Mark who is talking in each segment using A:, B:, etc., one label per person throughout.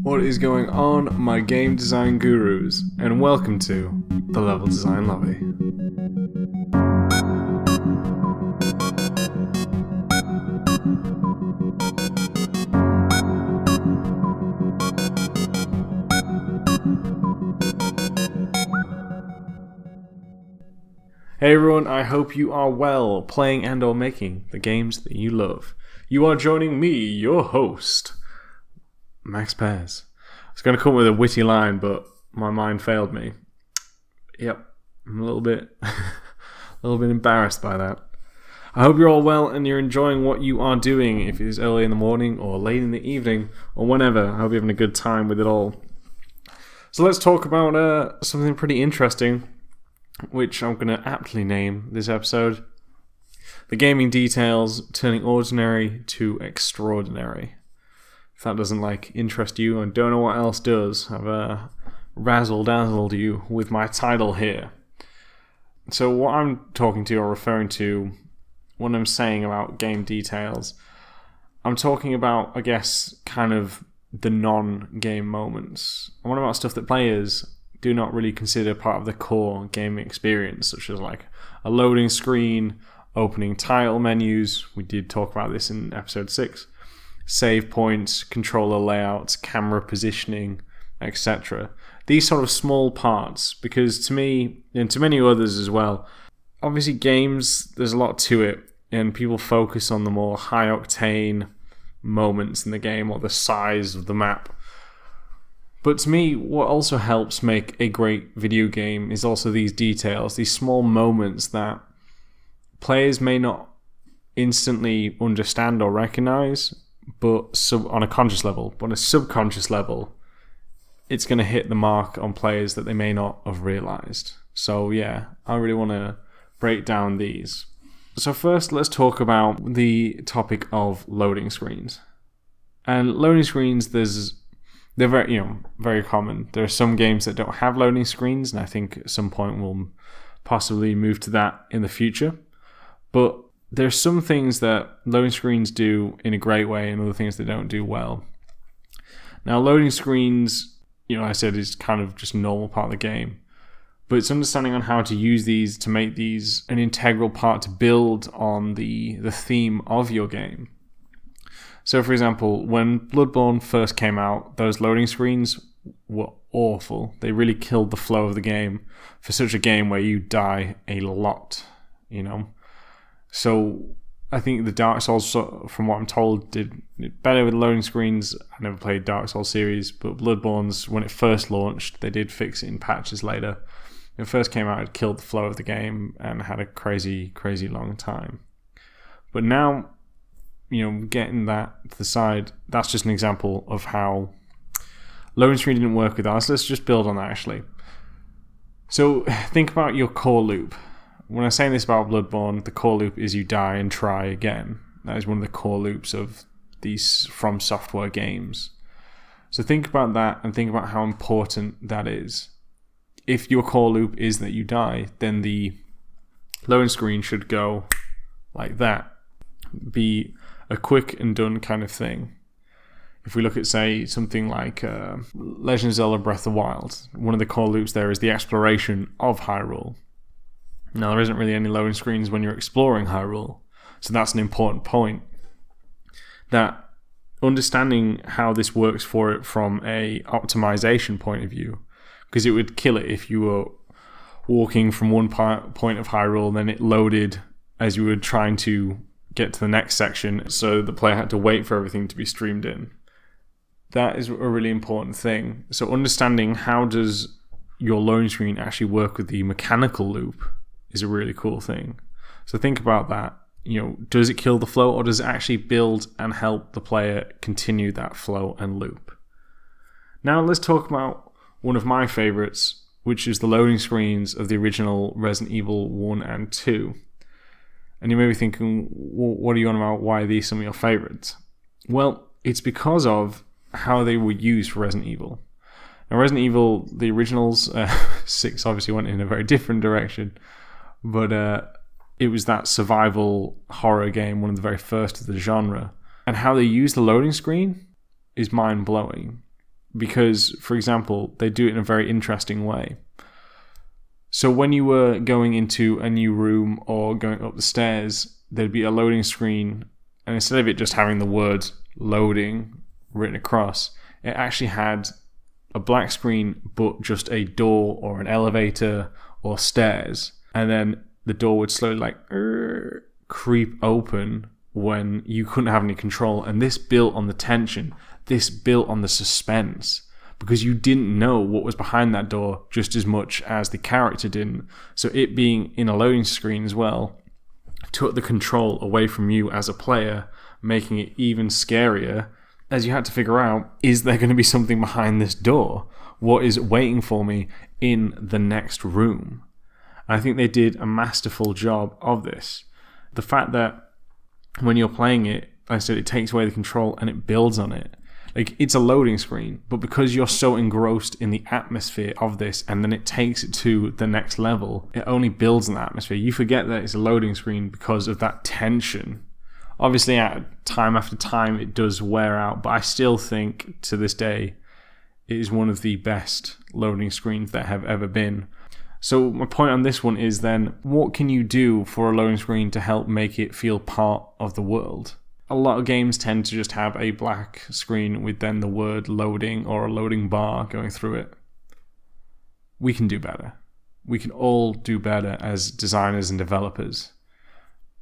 A: What is going on, my game design gurus, and welcome to the Level Design Lobby. Hey everyone, I hope you are well, playing and or making the games that you love. You are joining me, your host, Max Pears. I was going to come up with a witty line, but my mind failed me. Yep, I'm a little bit embarrassed by that. I hope you're all well and you're enjoying what you are doing, if it is early in the morning or late in the evening or whenever. I hope you're having a good time with it all. So let's talk about something pretty interesting, which I'm going to aptly name this episode, The Gaming Details Turning Ordinary to Extraordinary. If that doesn't interest you and don't know what else does, I've razzle-dazzled you with my title here. So what I'm talking to or referring to when I'm saying about game details, I'm talking about, I guess, kind of the non-game moments. I want about stuff that players do not really consider part of the core gaming experience, such as a loading screen, opening title menus. We did talk about this in episode 6. Save points, controller layouts, camera positioning, etc. These sort of small parts, because to me, and to many others as well, obviously games, there's a lot to it, and people focus on the more high-octane moments in the game or the size of the map. But to me, what also helps make a great video game is also these details, these small moments that players may not instantly understand or recognize, but on a conscious level, but on a subconscious level, it's going to hit the mark on players that they may not have realized. So yeah, I really want to break down these. So first, let's talk about the topic of loading screens. And loading screens, they're very common. There are some games that don't have loading screens, and I think at some point we'll possibly move to that in the future. But there's some things that loading screens do in a great way and other things they don't do well. Now, loading screens, I said, is kind of just a normal part of the game. But it's understanding on how to use these to make these an integral part to build on the theme of your game. So, for example, when Bloodborne first came out, those loading screens were awful. They really killed the flow of the game for such a game where you die a lot, So I think the Dark Souls, from what I'm told, did better with loading screens. I never played Dark Souls series, but Bloodborne's, when it first launched, they did fix it in patches later. When it first came out, it killed the flow of the game and had a crazy, crazy long time. But now, getting that to the side, that's just an example of how loading screen didn't work with us. Let's just build on that, actually. So think about your core loop. When I'm saying this about Bloodborne, the core loop is you die and try again. That is one of the core loops of these From Software games. So think about that and think about how important that is. If your core loop is that you die, then the loading screen should go like that. Be a quick and done kind of thing. If we look at, say, something like Legend of Zelda Breath of the Wild, one of the core loops there is the exploration of Hyrule. Now, there isn't really any loading screens when you're exploring Hyrule, so that's an important point. That understanding how this works for it from a optimization point of view, because it would kill it if you were walking from one point of Hyrule and then it loaded as you were trying to get to the next section, so the player had to wait for everything to be streamed in. That is a really important thing. So understanding how does your loading screen actually work with the mechanical loop is a really cool thing. So think about that. Does it kill the flow, or does it actually build and help the player continue that flow and loop? Now let's talk about one of my favorites, which is the loading screens of the original Resident Evil 1 and 2. And you may be thinking, what are you on about? Why are these some of your favorites? Well, it's because of how they were used for Resident Evil. Now, Resident Evil, the originals, 6 obviously went in a very different direction, but it was that survival horror game, one of the very first of the genre. And how they use the loading screen is mind-blowing. Because, for example, they do it in a very interesting way. So when you were going into a new room or going up the stairs, there'd be a loading screen, and instead of it just having the word loading written across, it actually had a black screen but just a door or an elevator or stairs, and then the door would slowly creep open when you couldn't have any control. And this built on the tension, this built on the suspense, because you didn't know what was behind that door just as much as the character didn't. So it being in a loading screen as well took the control away from you as a player, making it even scarier, as you had to figure out, is there going to be something behind this door? What is waiting for me in the next room? I think they did a masterful job of this. The fact that when you're playing it, like I said, it takes away the control and it builds on it. Like, it's a loading screen, but because you're so engrossed in the atmosphere of this, and then it takes it to the next level, it only builds on the atmosphere. You forget that it's a loading screen because of that tension. Obviously, time after time, it does wear out, but I still think, to this day, it is one of the best loading screens that have ever been. So my point on this one is then, what can you do for a loading screen to help make it feel part of the world? A lot of games tend to just have a black screen with then the word loading or a loading bar going through it. We can do better. We can all do better as designers and developers.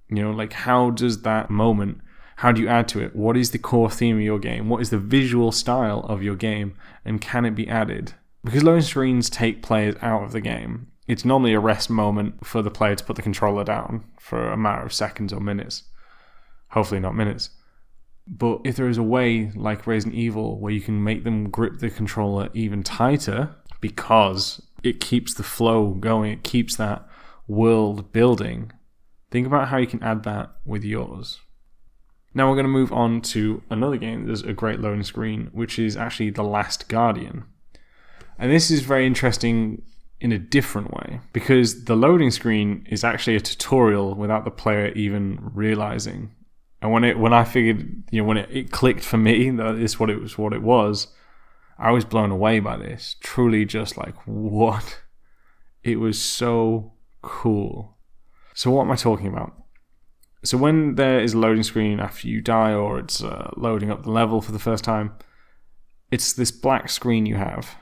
A: You know, like, how does that moment, how do you add to it? What is the core theme of your game? What is the visual style of your game? And can it be added? Because loading screens take players out of the game. It's normally a rest moment for the player to put the controller down for a matter of seconds or minutes. Hopefully not minutes. But if there is a way, like Resident Evil, where you can make them grip the controller even tighter, because it keeps the flow going, it keeps that world building, think about how you can add that with yours. Now we're going to move on to another game there's a great loading screen, which is actually The Last Guardian. And this is very interesting in a different way, because the loading screen is actually a tutorial without the player even realizing. And when I figured, when it clicked for me that this what it was, I was blown away by this. Truly just like, what? It was so cool. So what am I talking about? So when there is a loading screen after you die, or it's loading up the level for the first time, it's this black screen you have.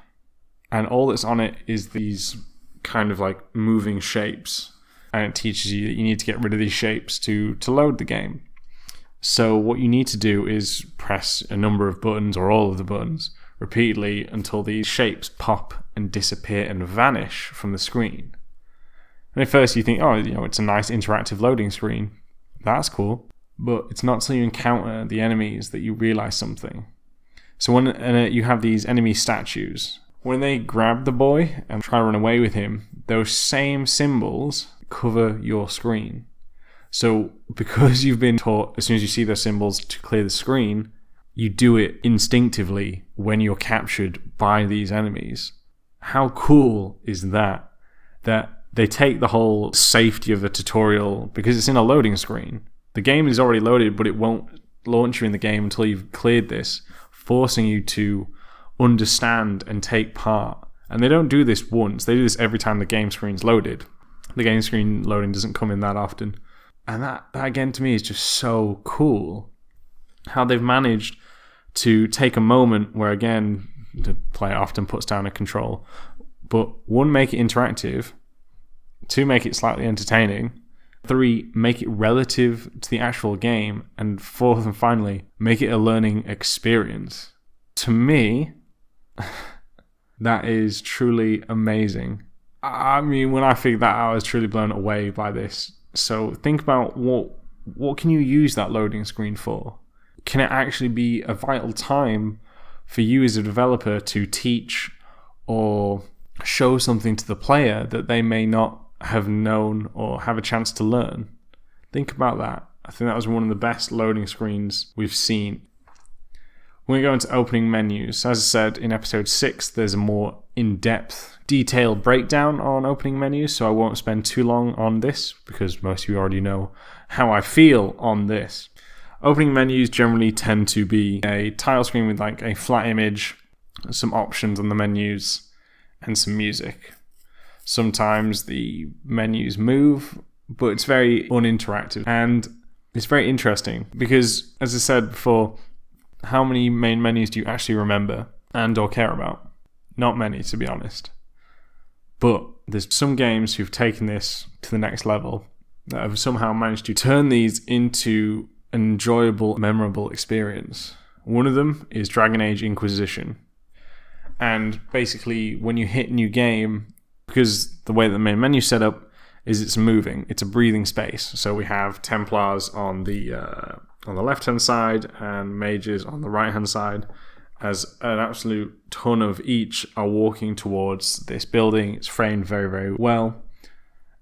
A: And all that's on it is these kind of like moving shapes. And it teaches you that you need to get rid of these shapes to load the game. So what you need to do is press a number of buttons, or all of the buttons, repeatedly until these shapes pop and disappear and vanish from the screen. And at first you think, it's a nice interactive loading screen. That's cool. But it's not until you encounter the enemies that you realize something. So when you have these enemy statues, when they grab the boy and try to run away with him, those same symbols cover your screen. So because you've been taught, as soon as you see those symbols, to clear the screen, you do it instinctively when you're captured by these enemies. How cool is that? That they take the whole safety of the tutorial, because it's in a loading screen. The game is already loaded, but it won't launch you in the game until you've cleared this, forcing you to understand and take part. And they don't do this once. They do this every time the game screen's loaded. The game screen loading doesn't come in that often. And that again, to me, is just so cool. How they've managed to take a moment where, again, the player often puts down a control, but 1, make it interactive, 2, make it slightly entertaining, 3, make it relative to the actual game, and 4th and finally, make it a learning experience. To me, that is truly amazing. I mean, when I figured that out, I was truly blown away by this. So think about what can you use that loading screen for? Can it actually be a vital time for you as a developer to teach or show something to the player that they may not have known or have a chance to learn? Think about that. I think that was one of the best loading screens we've seen. When we go into opening menus, as I said in episode 6, there's a more in-depth detailed breakdown on opening menus, so I won't spend too long on this because most of you already know how I feel on this. Opening menus generally tend to be a title screen with like a flat image, some options on the menus, and some music. Sometimes the menus move, but it's very uninteractive. And it's very interesting because, as I said before, how many main menus do you actually remember and or care about? Not many, to be honest. But there's some games who've taken this to the next level that have somehow managed to turn these into an enjoyable, memorable experience. One of them is Dragon Age Inquisition. And basically, when you hit new game, because the way that the main menu's set up is it's moving, it's a breathing space. So we have Templars on the left-hand side and mages on the right-hand side, as an absolute ton of each are walking towards this building. It's framed very, very well.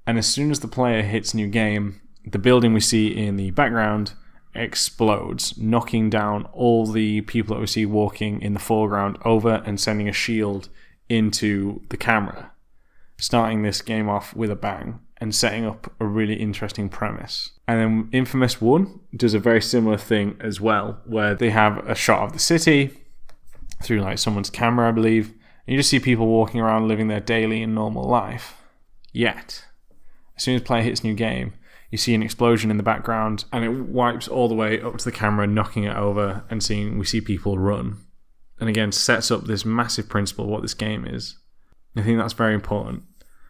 A: And as soon as the player hits new game, the building we see in the background explodes, knocking down all the people that we see walking in the foreground over and sending a shield into the camera, starting this game off with a bang and setting up a really interesting premise. And then Infamous 1 does a very similar thing as well, where they have a shot of the city through like someone's camera, I believe, and you just see people walking around living their daily and normal life. Yet, as soon as the player hits new game, you see an explosion in the background and it wipes all the way up to the camera, knocking it over, and we see people run. And again, sets up this massive principle of what this game is. I think that's very important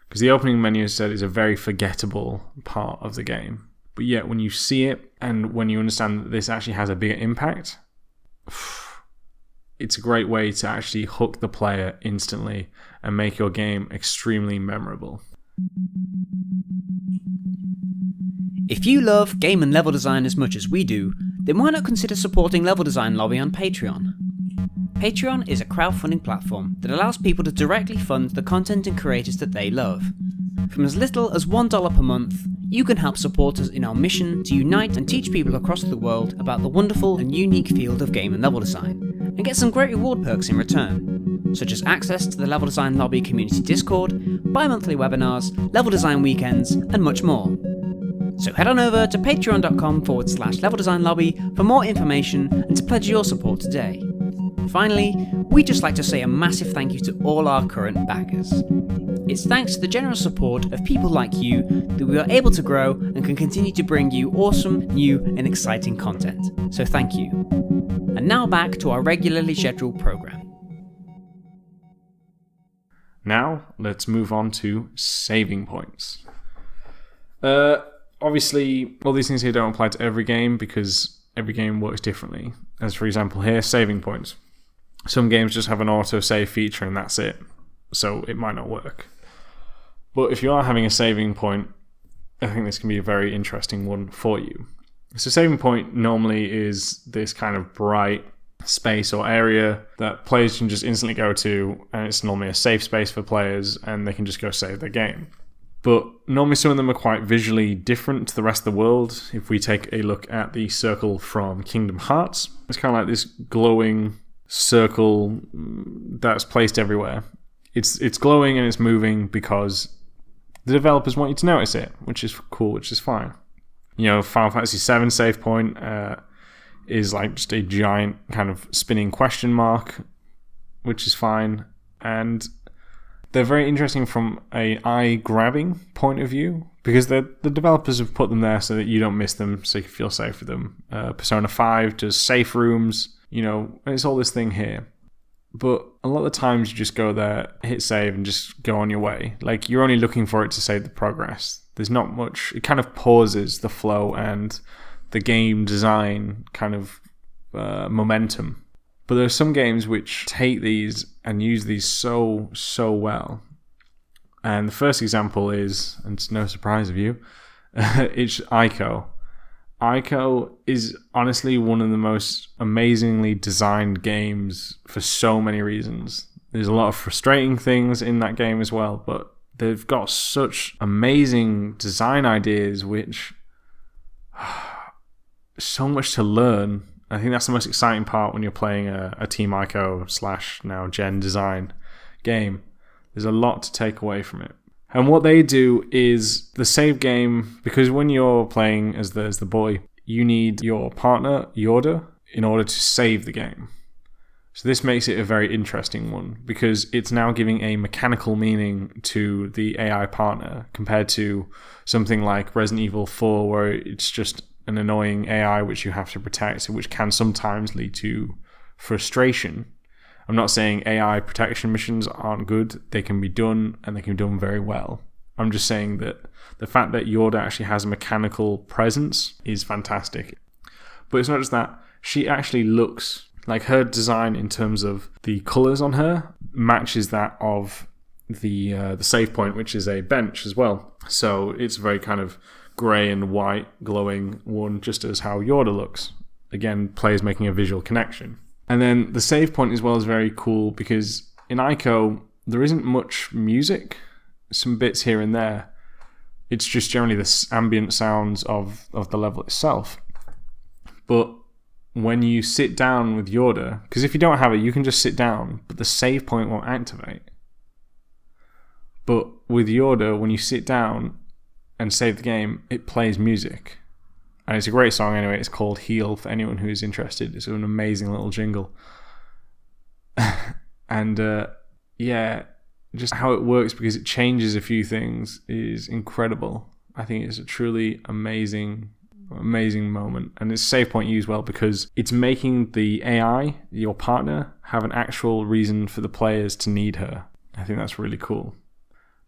A: because the opening menu, as I said, is a very forgettable part of the game. But yet, when you see it and when you understand that this actually has a bigger impact, it's a great way to actually hook the player instantly and make your game extremely memorable.
B: If you love game and level design as much as we do, then why not consider supporting Level Design Lobby on Patreon? Patreon is a crowdfunding platform that allows people to directly fund the content and creators that they love. From as little as $1 per month, you can help support us in our mission to unite and teach people across the world about the wonderful and unique field of game and level design, and get some great reward perks in return, such as access to the Level Design Lobby community Discord, bi-monthly webinars, level design weekends, and much more. So head on over to patreon.com/Level Design Lobby for more information and to pledge your support today. Finally, we'd just like to say a massive thank you to all our current backers. It's thanks to the generous support of people like you that we are able to grow and can continue to bring you awesome, new and exciting content. So thank you. And now back to our regularly scheduled program.
A: Now, let's move on to saving points. Obviously, all these things here don't apply to every game because every game works differently. As for example here, saving points. Some games just have an auto-save feature and that's it. So it might not work. But if you are having a saving point, I think this can be a very interesting one for you. So saving point normally is this kind of bright space or area that players can just instantly go to, and it's normally a safe space for players and they can just go save their game. But normally some of them are quite visually different to the rest of the world. If we take a look at the circle from Kingdom Hearts, it's kind of like this glowing circle that's placed everywhere. It's glowing and it's moving because the developers want you to notice it, which is cool, which is fine. You know, Final Fantasy VII save point is like just a giant kind of spinning question mark, which is fine. And they're very interesting from an eye-grabbing point of view because the developers have put them there so that you don't miss them, so you can feel safe with them. Persona 5 does safe rooms, you know, and it's all this thing here. But a lot of the times you just go there, hit save, and just go on your way. Like, you're only looking for it to save the progress. There's not much. It kind of pauses the flow and the game design kind of momentum. But there are some games which take these and use these so well. And the first example is, and it's no surprise of you, it's Ico. Ico is honestly one of the most amazingly designed games for so many reasons. There's a lot of frustrating things in that game as well, but they've got such amazing design ideas which so much to learn. I think that's the most exciting part when you're playing a Team Ico / now Gen design game. There's a lot to take away from it. And what they do is the save game, because when you're playing as the boy, you need your partner, Yorda, in order to save the game. So this makes it a very interesting one, because it's now giving a mechanical meaning to the AI partner compared to something like Resident Evil 4, where it's just an annoying AI which you have to protect, which can sometimes lead to frustration. I'm not saying AI protection missions aren't good. They can be done, and they can be done very well. I'm just saying that the fact that Yorda actually has a mechanical presence is fantastic. But it's not just that. She actually looks like, her design in terms of the colours on her matches that of the save point, which is a bench as well. So it's very kind of grey and white glowing one, just as how Yorda looks. Again, players making a visual connection. And then the save point as well is very cool, because in Ico, there isn't much music, some bits here and there. It's just generally the ambient sounds of the level itself. But when you sit down with Yorda, because if you don't have it, you can just sit down, but the save point won't activate. But with Yorda, when you sit down and save the game, it plays music. And it's a great song anyway. It's called Heal, for anyone who's interested. It's an amazing little jingle. And yeah, just how it works, because it changes a few things, is incredible. I think it's a truly amazing moment. And it's save point used well, because it's making the AI, your partner, have an actual reason for the players to need her. I think that's really cool.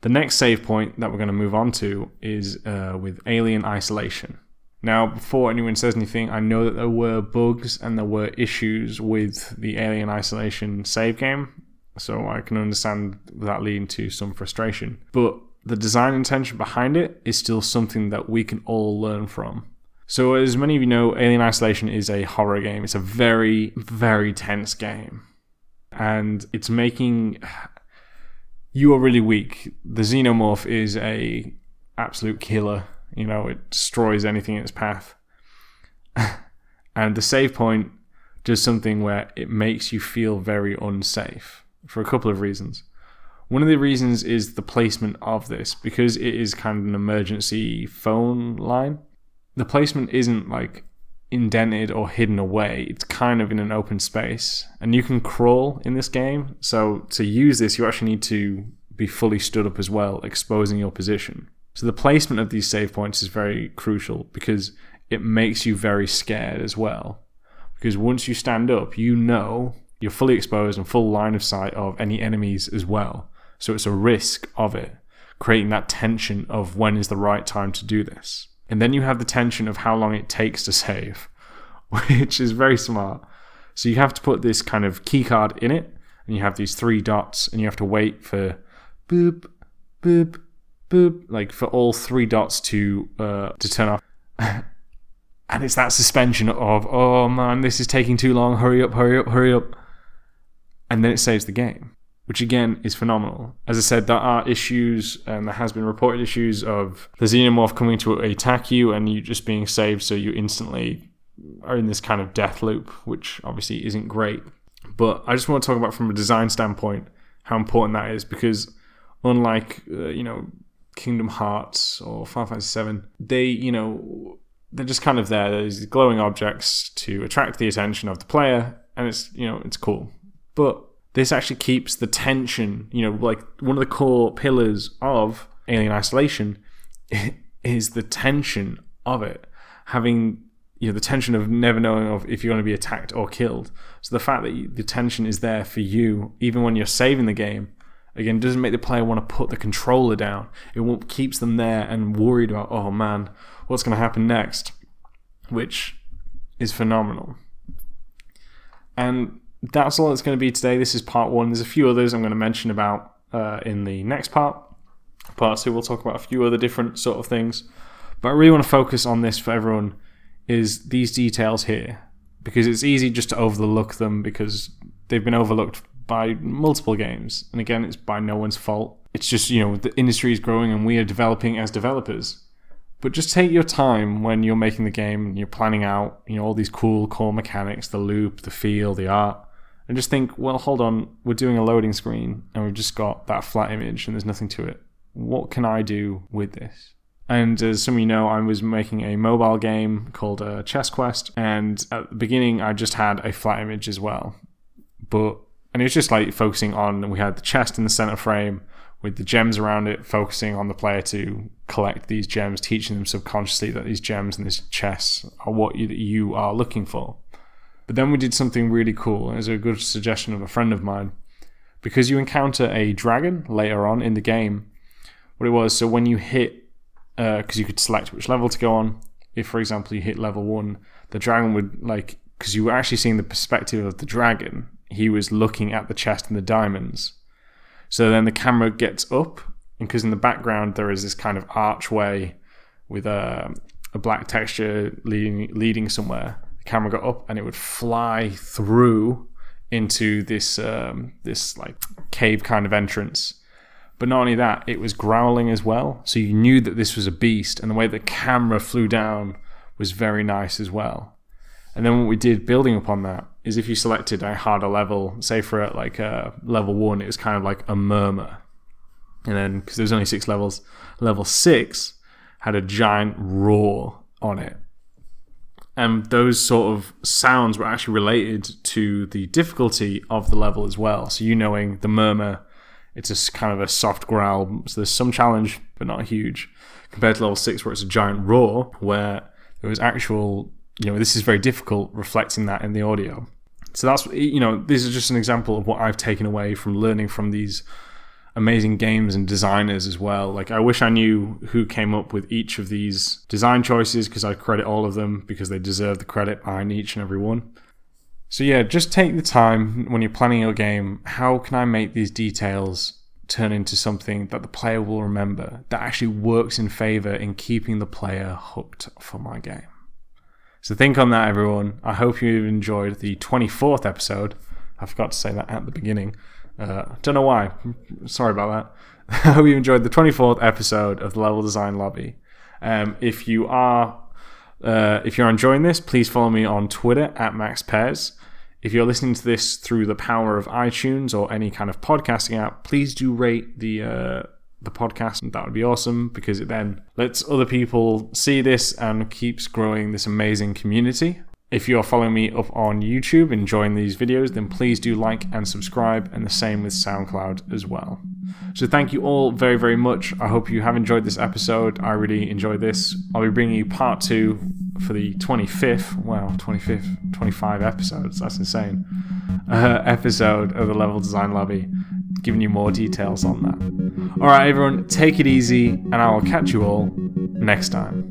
A: The next save point that we're going to move on to is with Alien Isolation. Now, before anyone says anything, I know that there were bugs and there were issues with the Alien Isolation save game, so I can understand that leading to some frustration. But the design intention behind it is still something that we can all learn from. So as many of you know, Alien Isolation is a horror game. It's a very, very tense game. And it's making... You are really weak. The Xenomorph is a absolute killer. You know, it destroys anything in its path. And the save point does something where it makes you feel very unsafe for a couple of reasons. One of the reasons is the placement of this, because it is kind of an emergency phone line. The placement isn't like indented or hidden away. It's kind of in an open space, and you can crawl in this game. So to use this, you actually need to be fully stood up as well, exposing your position. So the placement of these save points is very crucial, because it makes you very scared as well. Because once you stand up, you know you're fully exposed and full line of sight of any enemies as well. So it's a risk of it, creating that tension of when is the right time to do this. And then you have the tension of how long it takes to save, which is very smart. So you have to put this kind of key card in it, and you have these 3 dots, and you have to wait for boop, boop, boop, like for all 3 dots to turn off. And it's that suspension of, oh man, this is taking too long, hurry up, hurry up, hurry up. And then it saves the game, which again is phenomenal. As I said, there are issues, and there has been reported issues of the Xenomorph coming to attack you and you just being saved, so you instantly are in this kind of death loop, which obviously isn't great. But I just want to talk about, from a design standpoint, how important that is, because unlike, Kingdom Hearts or Final Fantasy VII, they're just kind of there. There's glowing objects to attract the attention of the player, and it's cool. But this actually keeps the tension, like one of the core pillars of Alien Isolation is the tension of it. Having, the tension of never knowing of if you're going to be attacked or killed. So the fact that the tension is there for you, even when you're saving the game, again, doesn't make the player want to put the controller down. It keeps them there and worried about, oh man, what's going to happen next? Which is phenomenal. And that's all it's going to be today. This is part 1. There's a few others I'm going to mention about in the next part. Part 2, we'll talk about a few other different sort of things. But I really want to focus on this for everyone, is these details here. Because it's easy just to overlook them, because they've been overlooked by multiple games. And again, it's by no one's fault. It's just, the industry is growing and we are developing as developers. But just take your time when you're making the game and you're planning out, all these cool core mechanics, the loop, the feel, the art. and just think, well, hold on, we're doing a loading screen and we've just got that flat image and there's nothing to it. What can I do with this? And as some of you know, I was making a mobile game called Chess Quest, and at the beginning I just had a flat image as well. And it was just like focusing on, we had the chest in the center frame with the gems around it, focusing on the player to collect these gems, teaching them subconsciously that these gems and this chess are what you are looking for. But then we did something really cool. It was a good suggestion of a friend of mine. Because you encounter a dragon later on in the game, what it was, so when you hit, because you could select which level to go on. If, for example, you hit level 1, the dragon would, because you were actually seeing the perspective of the dragon, he was looking at the chest and the diamonds. So then the camera gets up, and because in the background there is this kind of archway with a black texture leading somewhere, the camera got up and it would fly through into this cave kind of entrance. But not only that, it was growling as well. So you knew that this was a beast, and the way the camera flew down was very nice as well. And then what we did building upon that is if you selected a harder level, say for level 1, it was kind of like a murmur. And then, because there's only 6 levels, level 6 had a giant roar on it. And those sort of sounds were actually related to the difficulty of the level as well. So you knowing the murmur, it's a kind of a soft growl, so there's some challenge, but not huge, compared to level 6 where it's a giant roar, where there was actual, this is very difficult, reflecting that in the audio. So that's, this is just an example of what I've taken away from learning from these amazing games and designers as well. I wish I knew who came up with each of these design choices, because I credit all of them because they deserve the credit behind each and every one. So yeah, just take the time when you're planning your game. How can I make these details turn into something that the player will remember, that actually works in favor in keeping the player hooked for my game? So think on that, everyone. I hope you've enjoyed the 24th episode. I forgot to say that at the beginning. Don't know why. Sorry about that. I hope you enjoyed the 24th episode of the Level Design Lobby. If you are enjoying this, please follow me on Twitter @MaxPez. If you're listening to this through the power of iTunes or any kind of podcasting app, please do rate the podcast. That would be awesome, because it then lets other people see this and keeps growing this amazing community. If you're following me up on YouTube, enjoying these videos, then please do like and subscribe, and the same with SoundCloud as well. So thank you all very, very much. I hope you have enjoyed this episode. I really enjoyed this. I'll be bringing you part 2 for the 25 episodes. That's insane. Episode of the Level Design Lobby, giving you more details on that. All right, everyone, take it easy, and I will catch you all next time.